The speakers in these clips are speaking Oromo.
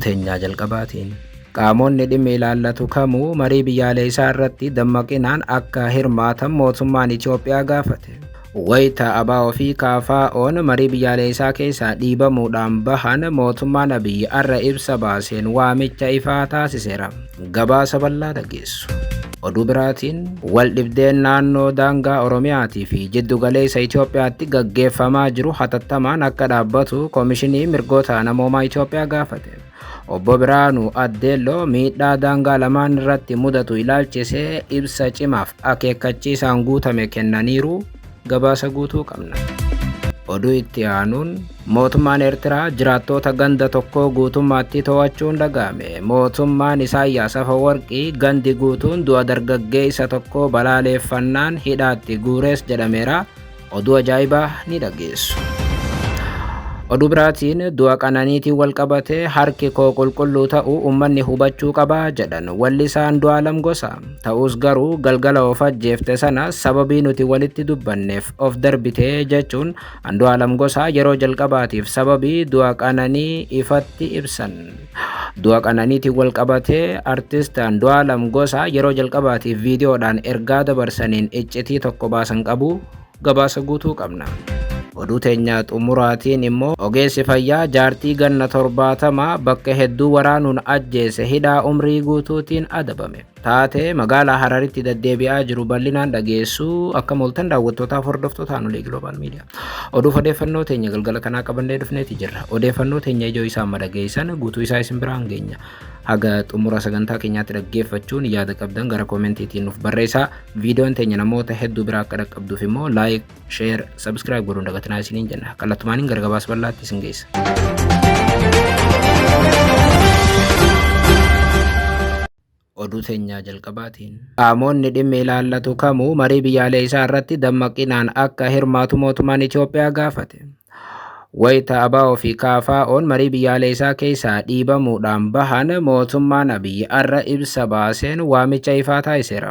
Oduuteenyaa jalqabaatiin qaamonni dhimmi ilaallatu kamuu marii biyyaalessaa irratti dammaqinaan akka hirmaatan mootummaan Itoophiyaa gaafate. Wayita ABO fi KFO'n marii biyyaalessaa keessaa dhiibamuudhaan bahan mootummaan Abiyyi har'a ibsa baaseen waamicha ifaa taasiseera. Gabaasa bal'aa dhageessu. Oduu biraatiin wal dhibdeen naannoo daangaa Oromiyaatii fi jiddu galeessa Itoophiyaatti gaggeeffamaa jiru hatattamaan akka dhaabbatu Koomishinii Mirgoota Namoomaa Itoophiyaa gaafate. Obbo Biraanuu Addeelloo miidhaa daangaa lamaan irratti mudatu ilaalchisee ibsa cimaaf akeekkachiisaan guutame kennaniiru. Gabaasa guutuu qabna. Oduu itti aanuun mootummaan Eertiraa jiraattota ganda tokkoo guutummaatti to'achuun dhaga'ame. Mootummaan Isaayyaas Afeworqii gandi guutuun du'a dargaggeessa tokkoo balaaleffannaan hidhaatti guurees jedhameera. Oduu ajaa'ibaa ni dhageessu. Oduu biraatiin du'a Qananiitiin wal qabatee harki koo qulqulluu ta'uu uummanni hubachuu qabaa jedhan wallisaan Andu'aalam Gosaa. Ta'us garuu galgala of ajjeefte sana sababii nuti walitti dubbanneef of darbitee jechuun Andu'aalam Gosaa yeroo jalqabaatiif sababii du'a Qananii ifatti ibsan. Du'a Qananiitiin wal qabatee artist Andu'aalam Gosaa yeroo jalqabaatiif viidiyoodhaan ergaa dabarsaniin iccitii tokko baasan qabu. Gabaasa guutuu qabna. Oduu teenyaa xumuraatiin immoo ogeessi fayyaa jaartii ganna 70 bakka hedduu waraanuun ajjeese hidhaa umrii guutuutiin adabame. Taatee magaalaa Hararitti deddeebi'aa jiru bal'inaan dhageessuu akka mooltan daawwattootaaf hordoftootaan Olee Global Media. Oduu odeeffannoo teenya galgala kanaa qabannee dhufneeti jirra. Odeeffannoo teenya ijoo isaa madhageessan guutuu isaa isin biraan geenya. Haga xumura sagantaa keenyaatti dhaggeeffachuun yaada qabdan gara koomentiitiin nuuf barreessaa. Viidiyoon teenya namoota hedduu biraa akka dhaqqabduuf immoo laayik, sheer, sabskiraayib godhuun dagatinaa isiniin jenna. Kallattumaaniin gara gabaasa bal'aatti isin geessa. Oduu teenyaa jalqabaatiin qaamonni dhimmi ilaallatu kamuu marii biyyaalessaa irratti dammaqinaan akka hirmaatu mootummaan Itoophiyaa gaafate. Wayita ABO fi KFO'n marii biyyaalessaa keessaa dhiibamuudhaan bahan mootummaan Abiyyi har'a ibsa baaseen waamicha ifaa taasiseera.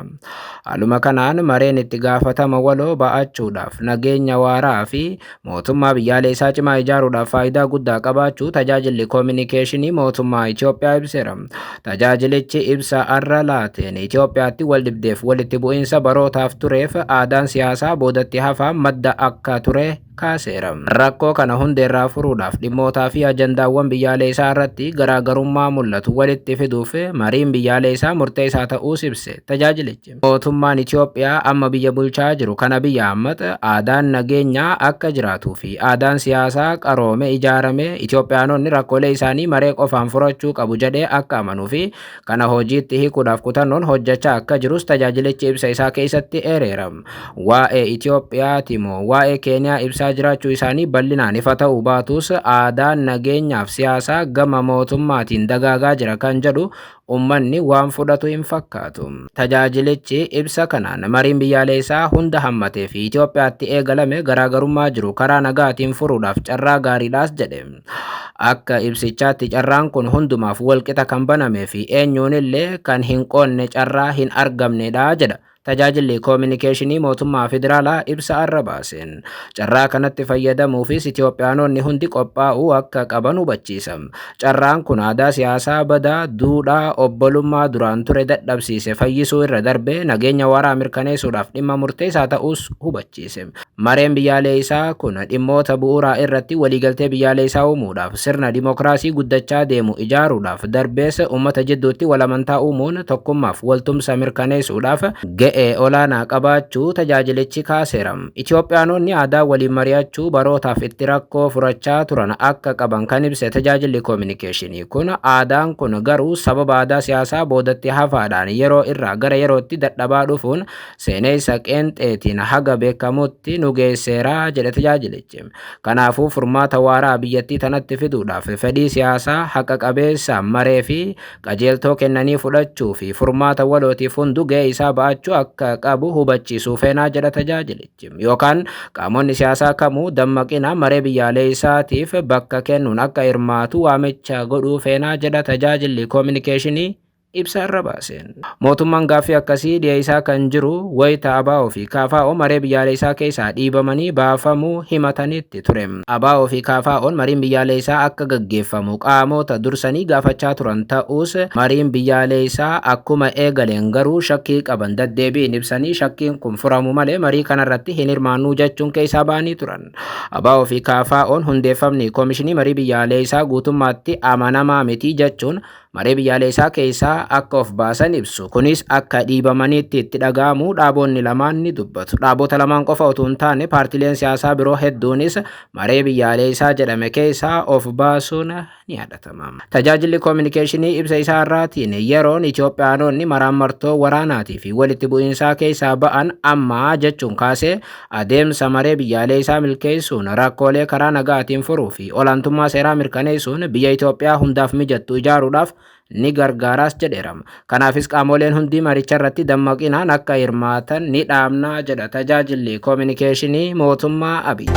Haaluma kanaan mareen itti gaafatama waloo ba'achuudhaaf nageenya waaraa fi mootummaa biyyaalessaa cimaa ijaaruudhaaf faayidaa guddaa qabaachuu tajaajilli koominikeeshinii mootummaa Itoophiyaa ibseera. Tajaajilichi ibsa har'a laateen Itoophiyaatti wal dhibdeef walitti bu'iinsa barootaaf tureef aadaan siyaasaa boodatti hafaa madda akka ture kaaseera. Rakkoo kana hundeerraa furuudhaaf dhimmootaa fi ajandaawwan biyyaalessaa irratti garaagarummaa mul'atu walitti fiduuf mariin biyyaalessaa murteessaa ta'uus ibse. Tajaajilichi mootummaan Itoophiyaa amma biyya bulchaa jiru kana biyya hammata aadaan nageenyaa akka jiraatuu fi aadaan siyaasaa qaroome ijaarame Itoophiyaanonni rakkoolee isaanii maree qofaan furachuu qabu jedhee akka amanuu fi kana hojiitti hiikuudhaaf kutannoon hojjechaa akka jirus tajaajilichi ibsa isaa keessatti eereera. Waa'ee Itoophiyaati moo waa'ee Keeniyaa ibsa jiraachuu isaanii bal'inaan ifa ta'uu baatus aadaan nageenyaaf siyaasaa gama mootummaatiin dagaagaa jira kan jedhu ummanni waan fudhatu hin fakkaatu. Tajaajilichi ibsa kanaan mariin biyyaalessaa hunda hammatee fi Itoophiyaatti eegalame garaagarummaa jiru karaa nagaatiin furuudhaaf carraa gaariidhaas jedhe. Akka ibsichaatti carraan kun hundumaaf walqixa kan banamee fi eenyuun illee kan hin qoonne carraa hin argamnedha jedha. Tajaajilli koominikeeshinii mootummaa federaalaa ibsa har'a baaseen carraa kanatti fayyadamuufis Itoophiyaanonni hundi qophaa'uu akka qaban hubachiisa. Carraan kun aadaa siyaasaa badaa duudhaa obbolummaa duraan ture dadhabsiise fayyisuu irra darbee nageenya waaraa mirkaneessuudhaaf dhimma murteessaa ta'us hubachiise. Mareen biyyaalessaa kun dhimmoota bu'uuraa irratti waliigaltee biyyaalessaa uumuudhaaf sirna dimookiraasii guddachaa deemu ijaaruudhaaf darbees uummata jidduutti walamantaa uumuun tokkummaaf waltumsa mirkaneessuudhaaf olaanaa qabaachuu tajaajilichi kaaseera. Itoophiyaanonni aadaa waliin mari'achuu barootaaf itti rakkoo furachaa turan akka qaban kan ibse tajaajilli koominikeeshinii kun aadaan kun garuu sababa aadaa siyaasaa boodatti hafaadhaan yeroo irraa gara yerootti dadhabaa dhufuun seenessa qeenxeetiin haga beekamutti nu geesseera jedhe tajaajilichi. Kanaafuu furmaata waaraa biyyattii tanatti fiduudhaaf fedhii siyaasaa haqa qabeessa maree fi qajeeltoo kennanii fudhachuu fi furmaata walootiif hundu ga'ee isaa ba'achuu akka qabu hubachiisuu feenaa jedha tajaajilichi. Yookaan qaamonni siyaasaa kamuu dammaqina maree biyyaalessaatiif bakka kennuun akka hirmaatu waamicha godhuu feenaa jedha tajaajilli koominikeeshinii ibsa irra baaseen. Mootummaan gaaffii akkasii dhiyeessaa kan jiru wayita ABO fi KFO maree biyyaalessaa keessaa dhiibamanii baafamuu himatanitti ture. ABO fi KFO'n mariin biyyaalessaa akka gaggeeffamu qaamota dursanii gaafachaa turan ta'us mariin biyyaalessaa akkuma eegaleen garuu shakkii qaban deddeebiin ibsanii shakkiin kun furamu malee marii kanarratti hin hirmaannuu jechuun keessaa ba'anii turan. ABO fi KFO'n hundeeffamni koomishinii marii biyyaalessaa guutummaatti amanamaa miti jechuun maree biyyaalessaa keessaa akka of baasan ibsu. Kunis akka dhiibamaniitti itti dhaga'amu dhaabonni lamaan ni dubbatu. Dhaabota lamaan qofa otoo hin taane paartileen siyaasaa biroo hedduunis maree biyyaalessaa jedhame keessaa of baasuun ni yaadatama. Tajaajilli koominikeeshinii ibsa isaa irraatiin yeroon Itoophiyaanonni maraamartoo waraanaatii fi walitti bu'iinsaa keessaa ba'an ammaa jechuun kaasee adeemsa maree biyyaalessaa milkeessuun rakkoolee karaa nagaatiin furuu fi olaantummaa seeraa mirkaneessuun biyya Itoophiyaa hundaaf mijattu ijaaruudhaaf ni gargaaraas jedheera. Kanaafis qaamoleen hundi maricha irratti dammaqinaan akka hirmaatan ni dhaamna jedha tajaajilli koominikeeshinii mootummaa Abiy.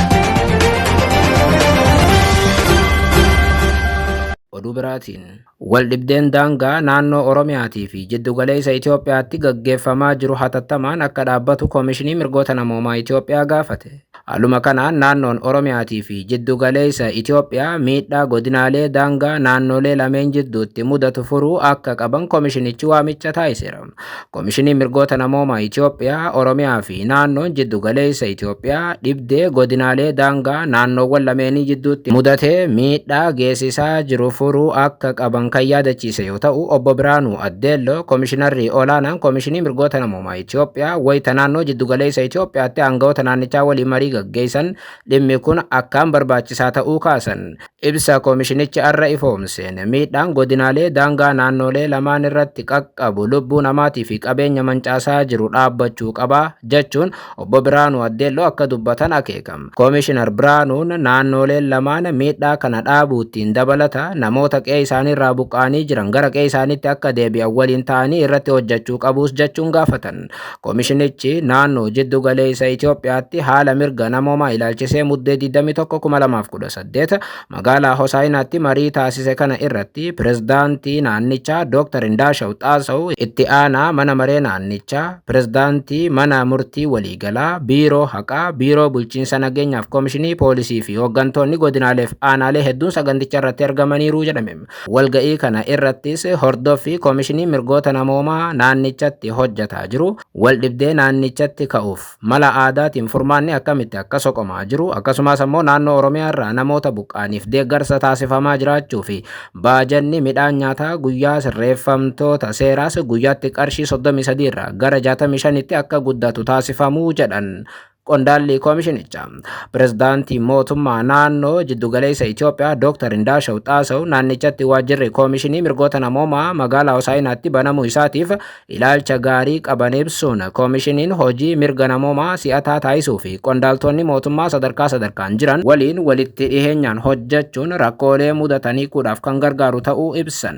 Oduu biraatiin waldhibdeen daangaa naannoo Oromiyaatii fi jiddugaleessa Itoophiyaatti gaggeeffamaa jiru hatattamaan akka dhaabbatu koomishinii mirgoota namoomaa Itoophiyaa gaafate. Haaluma kanaan naannoon Oromiyaatii fi jiddugaleessa Itoophiyaa miidhaa godinaalee daangaa naannolee lameen jidduutti mudatu furuu akka qaban koomishinichi waamicha taasiseera. Koomishiniin mirgoota namoomaa Itoophiyaa Oromiyaa fi naannoon jiddugaleessa Itoophiyaa dhibdee godinaalee daangaa naannoowwan lameenii jidduutti mudatee miidhaa geessisaa jiru furuu akka qaban kan yaadachiise yoo ta'u, obbo Biraanuu Addeelloo koomishinarri olaanaan koomishinii mirgoota namoomaa Itoophiyaa wayita naannoo jiddugaleessa Itoophiyaatti aangawoota naannichaa waliin marii gaggeessan dhimmi kun akkaan barbaachisaa ta'uu kaasan. Ibsa koomishinichi irra ifoomseen miidhaan godinaalee daangaa naannolee lamaan irratti qaqqabu lubbuu namaatii fi qabeenya mancaasaa jiru dhaabbachuu qaba jechuun obbo Biraanuu Addeelloo akka dubbatan akeekama. Koomishinar Biraanuun naannoleen lamaan miidhaa kana dhaabuuttiin dabalata namoota qe'ee isaaniirraa buqqaanii jiran gara qe'ee isaaniitti akka deebi'an waliin ta'anii irratti hojjechuu qabus jechuun gaafatan. Koomishinichi naannoo jiddu galeessa Itoophiyaatti haala mirga namoomaa ilaalchisee muddee 21/2018 magaalaa Hosaayinaatti marii taasise kana irratti pirezidaantii naannichaa Dr. Indaashaw Xaasaw, itti aanaa mana maree naannichaa, pirezidaantii mana murtii waliigalaa, biiroo haqaa, biiroo bulchiinsa nageenyaaf koomishinii poolisii fi hooggantoonni godinaaleef aanaalee hedduun saganticha irratti argamaniiru jedhame. Walga'ii kana irrattis hordoffii koomishinii mirgoota namoomaa naannichatti hojjetaa jiru, waldhibdee naannichatti ka'uuf mala aadaatiin furmaanni akkamitti akka soqomaa jiru, akkasumas ammoo naannoo Oromiyaa irraa namoota buqqaaniif deeggarsa taasifamaa jiraachuu fi baajanni midhaan nyaataa guyyaa sirreeffamtoota seeraas guyyaatti qarshii 33 irraa gara 65tti akka guddatu taasifamuu jedhan qondaalli koomishinichaa. Pirezidaantii mootummaa naannoo jiddugaleessa Itoophiyaa Dr. Indaashaw Xaasaw naannichatti waajjirri koomishinii mirgoota namoomaa magaalaa Hosaayinaatti banamuu isaatiif ilaalcha gaarii qaban ibsuun koomishiniin hojii mirga namoomaa si'ataa taasisuu fi qondaaltonni mootummaa sadarkaan jiran waliin walitti dhiheenyaan hojjechuun rakkoolee mudatanii hiikuudhaaf kan gargaaru ta'uu ibsan.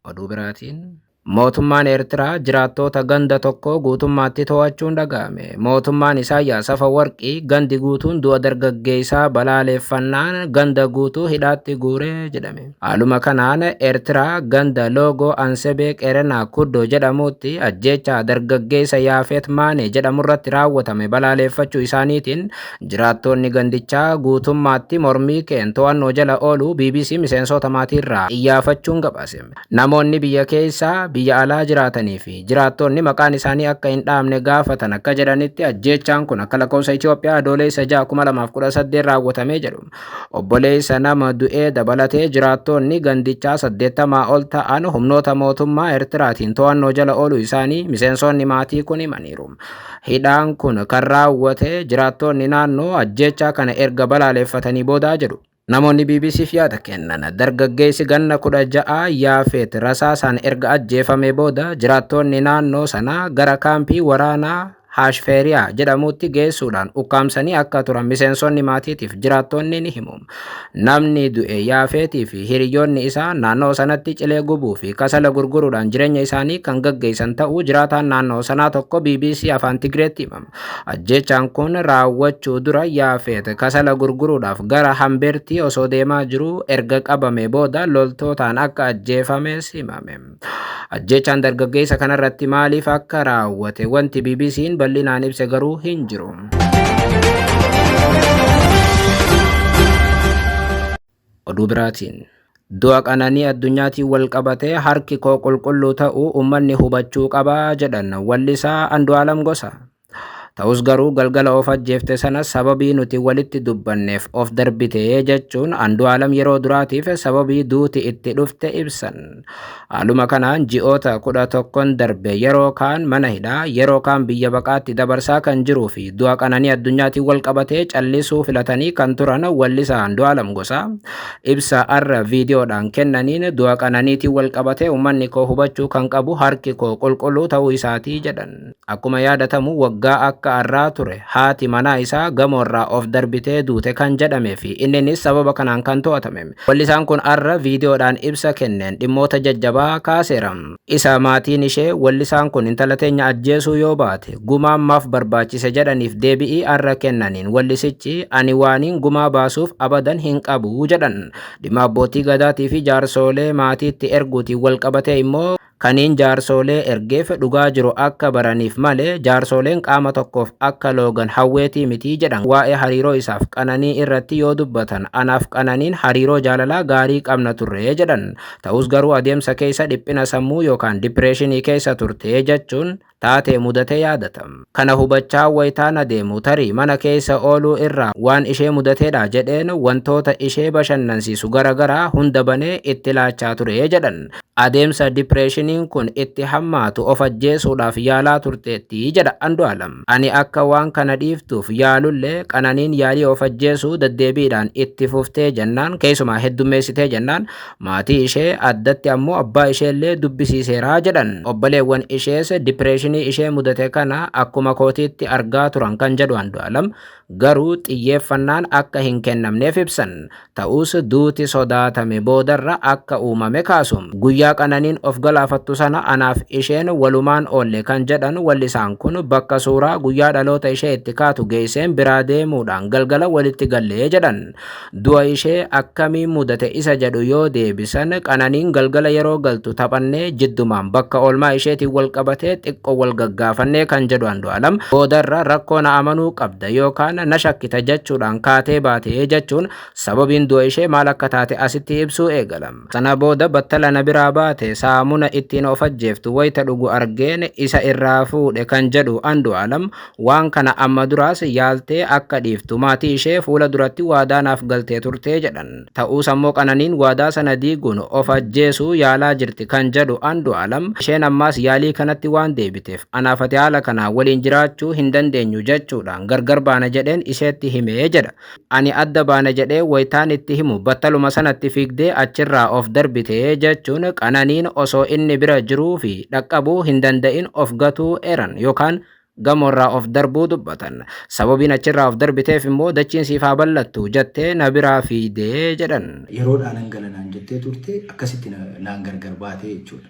Oduu biraatiin mootummaan Eertiraa jiraattota ganda tokko guutummaatti to'achuun dhaga'ame. Mootummaan Isaayyaas Afeworqii gandi guutuun du'a dargaggeessaa balaaleffannaan ganda guutuu hidhaatti guuree jedhame. Haaluma kanaan Eertiraa ganda Loogoo Ansebee Qerenaa Kuddoo jedhamutti ajjeechaa dargaggeessa Yaafet Maanee jedhamurratti raawwatame balaaleffachuu isaaniitiin jiraattonni gandichaa guutummaatti mormii ka'een to'annoo jala ooluu BBC miseensota maatiirraa iyyaafachuun gabaase. Namoonni biyya keessaa biyya alaa jiraatanii fi jiraattonni maqaan isaanii akka hin dhaamne gaafatan akka jedhanitti ajjeechaan kun akka lakkoofsa Itoophiyaa adoolessa 2018 raawwatamee jedhu. Obboleessa nama du'ee dabalatee jiraattonni gandichaa 80 ol ta'an humnoota mootummaa Eertiraatiin to'annoo jala ooluu isaanii miseensonni maatii kun himaniiru. Hidhaan kun kan raawwate jiraattonni naannoo ajjeechaa kana erga balaaleffatanii boodaa jedhu. Namoonni BBCf yaada kennan dargaggeessi ganna 16 Yaafet rasaasaan erga ajjeefamee booda jiraattonni naannoo sanaa gara kaampii waraanaa Haashfeeriyaa jedhamutti geessuudhaan ukkaamsanii akka turan miseensonni maatiitiif jiraattonni ni himu. Namni du'e Yaafeetii fi hiriyoonni isaa naannoo sanatti cilee gubuu fi kasala gurguruudhaan jireenya isaanii kan gaggeessan ta'uu jiraataan naannoo sanaa tokko BBC Afaan Tigreetti himama. Ajjechaan kun raawwachuu dura Yaafeet kasala gurguruudhaaf gara Hambeertii osoo deemaa jiru erga qabame booda loltootaan akka ajjeefames himame. Ajjechaan dargaggeessa kanarratti maaliif akka raawwate wanti BBC'n bal'inaan ibse garuu hin jiru. Oduu biraatiin du'a Qananii addunyaatiin wal qabatee harki koo qulqulluu ta'uu uummanni hubachuu qaba jedhan wallisaa Andu'aalam Gosaa. Ta'us garuu galgala of ajjeefte sanas sababii nuti walitti dubbanneef of darbitee jechuun Andu'aalam yeroo duraatiif sababii duuti itti dhufte ibsan. Haaluma kanaan ji'oota 11 darbe yeroo kaan mana hidhaa yeroo kaan biyya baqaatti dabarsaa kan jiruu fi du'a Qananii addunyaatiin wal qabatee callisuu filatanii kan turan wallisaa Andu'aalam Gosaa ibsa har'a viidiyoodhaan kennaniin du'a Qananiitiin wal qabatee uummanni koo hubachuu kan qabu harki koo qulqulluu ta'uu isaatii jedhan. Akkuma yaadatamu waggaa akka har'aa ture haati manaa isaa gamoorraa of darbitee duute kan jedhamee fi innis sababa kanaan kan to'atame. Wallisaan kun har'a viidiyoodhaan ibsa kenneen dhimmoota jajjabaa kaaseera. Isa maatiin ishee wallisaan kun intala teenya ajjeesuu yoo baate gumaan maaf barbaachise jedhaniif deebii har'a kennaniin wallisichi ani waaniin gumaa baasuuf abadan hin qabu jedhan. Dhimma abbootii gadaatii fi jaarsoolee maatiitti erguutiin wal qabatee immoo kaniin jaarsoolee ergeef dhugaa jiru akka baraniif malee jaarsooleen qaama tokkoof akka loogan hawweetii mitii jedhan. Waa'ee hariiroo isaaf Qananii irratti yoo dubbatan anaaf Qananiin hariiroo jaalalaa gaarii qabna turre jedhan. Ta'us garuu adeemsa keessa dhiphina sammuu yookaan dipireeshinii keessa turte jechuun taatee mudatee yaadatam. Kana hubachaa wayitaan adeemu tarii mana keessa ooluu irraa waan ishee mudateedha jedheen wantoota ishee bashannansiisu garagaraa hunda banee itti laachaa ture jedhan. Adeemsa dipireeshiniin kun itti hammaatu of ajjeesuudhaaf yaalaa turteetti jedha Andu'aalam. Ani akka waan kana dhiiftuuf yaalullee Qananiin yaalii of ajjeesuu deddeebiidhaan itti fuftee jennaan keessumaa heddummeessitee jennaan maatii ishee addatti ammoo abbaa isheellee dubbisiiseeraa jedhan. Obboleewwan ishees dipireeshinii ishee mudate kana akkuma kootiitti argaa turan kan jedhu Andu'aalam garuu xiyyeeffannaan akka hin kennamneef ibsan. Ta'us duuti sodaatame boodarra akka uumame kaasum. Guyyaa Qananiin of galaafattu sana anaaf isheen walumaan oolle kan jedhan wallisaan kun bakka suuraa guyyaa dhaloota ishee itti kaatu geesseen biraa deemuudhaan galgala walitti gallee jedhan. Du'a ishee akkamiin mudate isa jedhu yoo deebisan Qananiin galgala yeroo galtu taphannee jiddumaan bakka oolmaa isheetiin wal qabatee xiqqoo wal gaggaafannee kan jedhu Andu'aalam boodarra rakkoo na amanuu qabda yookaan na shakkita jechuudhaan kaatee baatee jechuun sababiin du'a ishee maal akka taate asitti ibsuu eegalam. Sana booda battala na biraa baate saamuna ittiin of ajjeeftu wayita dhugu argeen isa irraa fuudhe kan jedhu Andu'aalam waan kana amma duraas yaaltee akka dhiiftu maatii ishee fuula duratti waadaa naaf galtee turtee jedhan. Ta'us ammoo Qananiin waadaa sana diiguun of ajjeesuu yaalaa jirti kan jedhu Andu'aalam isheen ammaas yaalii kanatti waan deebiteef anaafate haala kanaa waliin jiraachuu hin dandeenyu jechuudhaan gargar baana jedheen isheetti himee jedha. Ani adda baana jedhee wayitaan itti himu battaluma sanatti fiigdee achirraa of darbitee jechuun Qananiin osoo inni bira jiruu fi dhaqqabuu hin danda'in of gatuu eran yookaan gamoorraa of darbuu dubbatan. Sababiin achirraa of darbiteef immoo dachiin siif haa bal'attu jettee na biraa fiidee jedhan. Yeroodhaan hangalanaan jettee turte akkasitti naan gargar baatee jechuudha.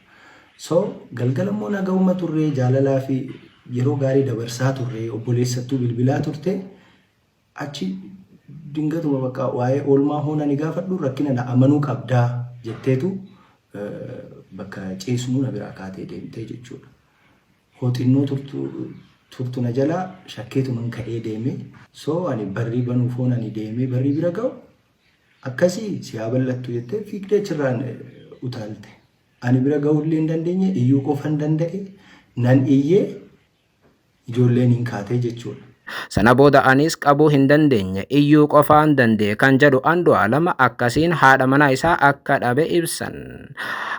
So galgala immoo nagahuma turree jaalalaa fi yeroo gaarii dabarsaa turree obboleessattuu bilbilaa turte achi dingatuma bakka waa'ee oolmaa hoona ni gaafadhu rakkina na amanuu qabdaa jetteetu bakka ciisnuu na biraa kaatee deemtee jechuudha. Hooxinnoo turtu na jalaa shakkeetuman ka'ee deeme. So ani barrii banuuf hoona ni deemee barrii bira ga'u akkasii si haa bal'attu jettee fiigdee achirraan utaalte. Ani bira ga'uullee hin dandeenye iyyuu qofa hin danda'e nan iyyee ijoolleen hin kaatee jechuudha. Sana booda anis qabuu hin dandeenye iyyuu qofaan danda'e kan jedhu Andu'aalam akkasiin haadha manaa isaa akka dhabe ibsan.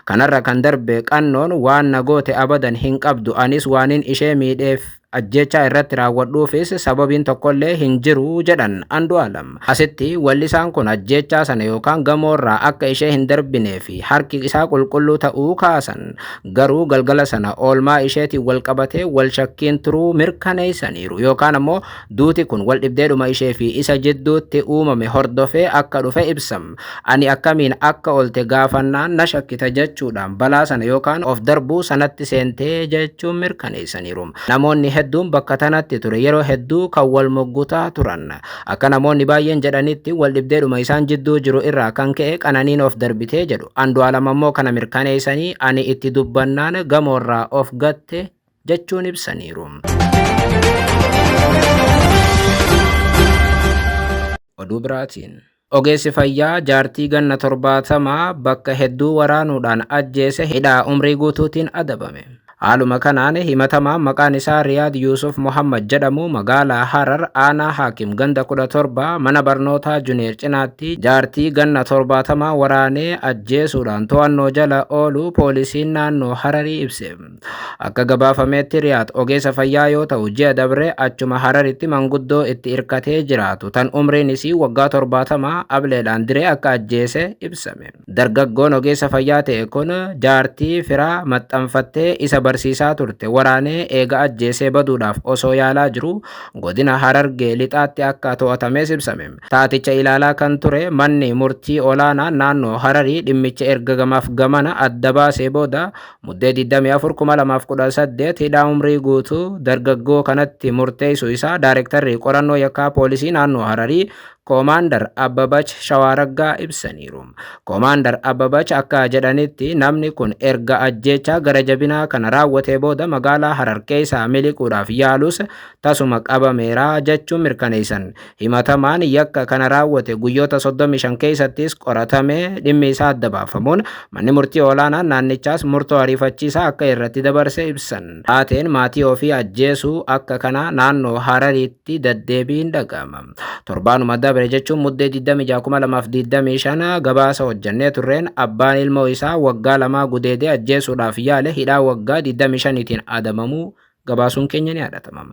Kanarra kan darbe Qannoon waan na goote abadan hin qabdu anis waanin ishee miidheef ajjeechaa irratti raawwadhuufis sababiin tokkollee hin jiru jedhan Andu'aalam. Asitti wallisaan kun ajjeechaa sana yookaan gamoorraa akka ishee hin darbinee fi harki isaa qulqulluu ta'uu kaasan. Garuu galgala sana oolmaa isheetiin wal qabatee wal shakkiin turuu mirkaneessaniiru yookaan ammoo duuti kun wal dhibdeedhuma ishee fi isa jidduutti uumame hordofee akka dhufe ibsam. Ani akkamiin akka oolte gaafannaan na shakkita jechuudhaan balaa sana yookaan of darbuu sanatti seentee jechuun mirkaneessaniiru. Namoonni hedduun bakka tanatti ture yeroo hedduu kan wal moggutaa turan. Akka namoonni baay'een jedhanitti wal dhibdeedhuma isaan jidduu jiru irraa kan ka'e qananiin of darbitee jedhu. Andu'aalam ammoo kana mirkaneessanii ani itti dubbannaan gamoorraa of gatte jechuun ibsaniiru. Oduu biraatiin ogeessi fayyaa jaartii ganna 70 bakka hedduu waraanuudhaan ajjeese hidhaa umrii guutuutiin adabame. Haaluma kanaan himatamaan maqaan isaa Riyaad Yuusuf Muhammad jedhamu magaalaa Harar aanaa Haakim ganda 17 mana barnootaa Juneer cinaatti jaartii ganna 70 waraanee ajjeesuudhaan to'annoo jala oolu poolisiin naannoo Hararii ibse. Akka gabaafameetti Riyaad ogeessa fayyaa yoo ta'u ji'a dabre achuma Hararitti manguddoo itti irkatee jiraatu tan umriin isii waggaa 70 ableedhaan diree akka ajjeese ibsame. Dargaggoon ogeessa fayyaa ta'e kun jaartii firaa maxxanfattee isa barsiisaa turte waraanee eega ajjeesee baduudhaaf osoo yaalaa jiru godina Harargee lixaatti akka to'atames ibsame. Taaticha ilaalaa kan ture manni murtii olaanaa naannoo Hararii dhimmicha erga gamaaf gamana adda baasee booda muddee 24/2018 hidhaa umrii guutuu dargaggoo kanatti murteessuu isaa daayirektarri qorannoo yakkaa poolisii naannoo Hararii Koomaandar Abbabach Shawaaraggaa ibsaniiru. Koomaandar Abbabach akka jedhanitti namni kun erga ajjeechaa gara jabinaa kana raawwatee booda magaalaa Harar keessaa miliquudhaaf yaalus tasuma qabameera jechuun mirkaneessan. Himatamaan yakka kana raawwate guyyoota 35 keessattis qoratamee dhimmi isaa adda baafamuun manni murtii olaanaa naannichaas murtoo ariifachiisaa akka irratti dabarse ibsan. Taateen maatii ofii ajjeesuu akka kana naannoo Harariitti deddeebiin dhaga'ama. Torbaanuma dabre jechuun muddee 26/2025 gabaasa hojjannee turreen abbaan ilmoo isaa waggaa 2 gudeedee ajjeesuudhaaf yaale hidhaa waggaa 25tiin adabamuu gabaasuun keenya ni yaadatamama.